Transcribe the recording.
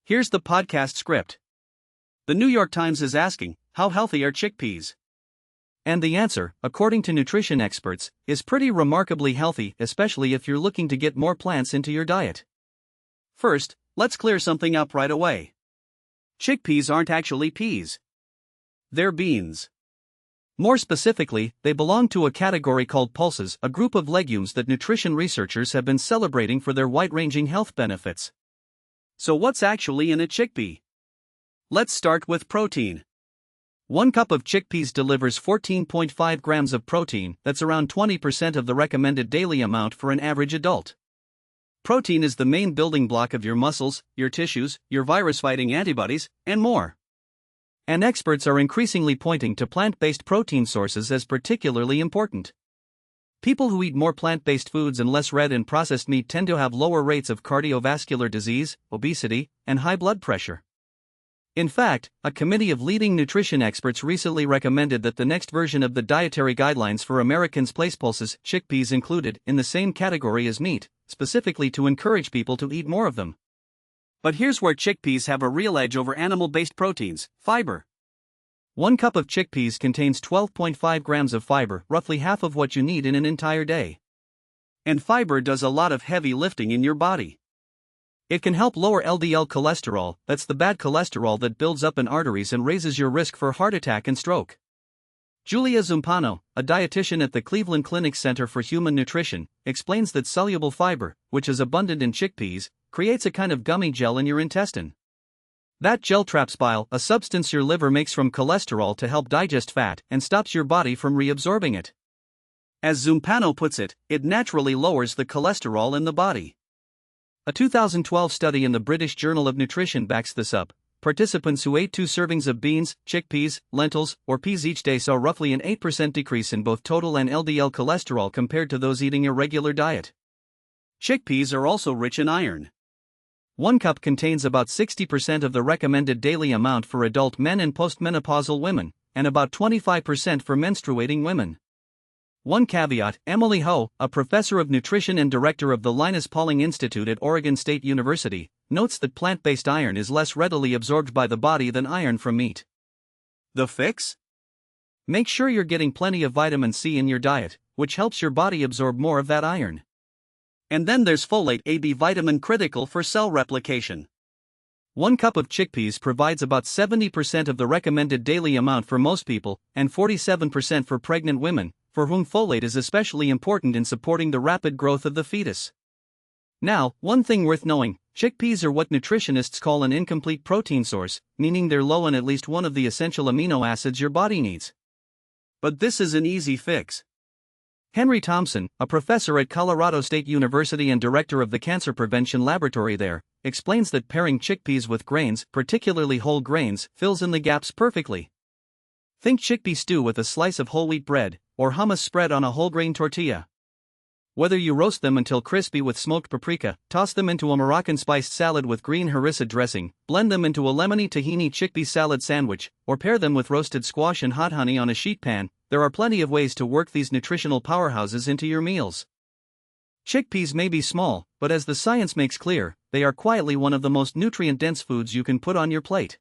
Here's the podcast script. The New York Times is asking, how healthy are chickpeas? And the answer, according to nutrition experts, is pretty remarkably healthy, especially if you're looking to get more plants into your diet. First, let's clear something up right away. Chickpeas aren't actually peas. They're beans. More specifically, they belong to a category called pulses, a group of legumes that nutrition researchers have been celebrating for their wide-ranging health benefits. So what's actually in a chickpea? Let's start with protein. 1 cup of chickpeas delivers 14.5 grams of protein, that's around 20% of the recommended daily amount for an average adult. Protein is the main building block of your muscles, your tissues, your virus-fighting antibodies, and more. And experts are increasingly pointing to plant-based protein sources as particularly important. People who eat more plant-based foods and less red and processed meat tend to have lower rates of cardiovascular disease, obesity, and high blood pressure. In fact, a committee of leading nutrition experts recently recommended that the next version of the dietary guidelines for Americans place pulses, chickpeas included, in the same category as meat, specifically to encourage people to eat more of them. But here's where chickpeas have a real edge over animal-based proteins: fiber. 1 cup of chickpeas contains 12.5 grams of fiber, roughly half of what you need in an entire day. And fiber does a lot of heavy lifting in your body. It can help lower LDL cholesterol, that's the bad cholesterol that builds up in arteries and raises your risk for heart attack and stroke. Julia Zumpano, a dietitian at the Cleveland Clinic Center for Human Nutrition, explains that soluble fiber, which is abundant in chickpeas, creates a kind of gummy gel in your intestine. That gel traps bile, a substance your liver makes from cholesterol to help digest fat, and stops your body from reabsorbing it. As Zumpano puts it, it naturally lowers the cholesterol in the body. A 2012 study in the British Journal of Nutrition backs this up. Participants who ate 2 servings of beans, chickpeas, lentils, or peas each day saw roughly an 8% decrease in both total and LDL cholesterol compared to those eating a regular diet. Chickpeas are also rich in iron. 1 cup contains about 60% of the recommended daily amount for adult men and postmenopausal women, and about 25% for menstruating women. One caveat: Emily Ho, a professor of nutrition and director of the Linus Pauling Institute at Oregon State University, notes that plant-based iron is less readily absorbed by the body than iron from meat. The fix? Make sure you're getting plenty of vitamin C in your diet, which helps your body absorb more of that iron. And then there's folate, a B vitamin critical for cell replication. 1 cup of chickpeas provides about 70% of the recommended daily amount for most people, and 47% for pregnant women, for whom folate is especially important in supporting the rapid growth of the fetus. Now, one thing worth knowing: chickpeas are what nutritionists call an incomplete protein source, meaning they're low in at least one of the essential amino acids your body needs. But this is an easy fix. Henry Thompson, a professor at Colorado State University and director of the Cancer Prevention Laboratory there, explains that pairing chickpeas with grains, particularly whole grains, fills in the gaps perfectly. Think chickpea stew with a slice of whole wheat bread, or hummus spread on a whole grain tortilla. Whether you roast them until crispy with smoked paprika, toss them into a Moroccan spiced salad with green harissa dressing, blend them into a lemony tahini chickpea salad sandwich, or pair them with roasted squash and hot honey on a sheet pan, there are plenty of ways to work these nutritional powerhouses into your meals. Chickpeas may be small, but as the science makes clear, they are quietly one of the most nutrient-dense foods you can put on your plate.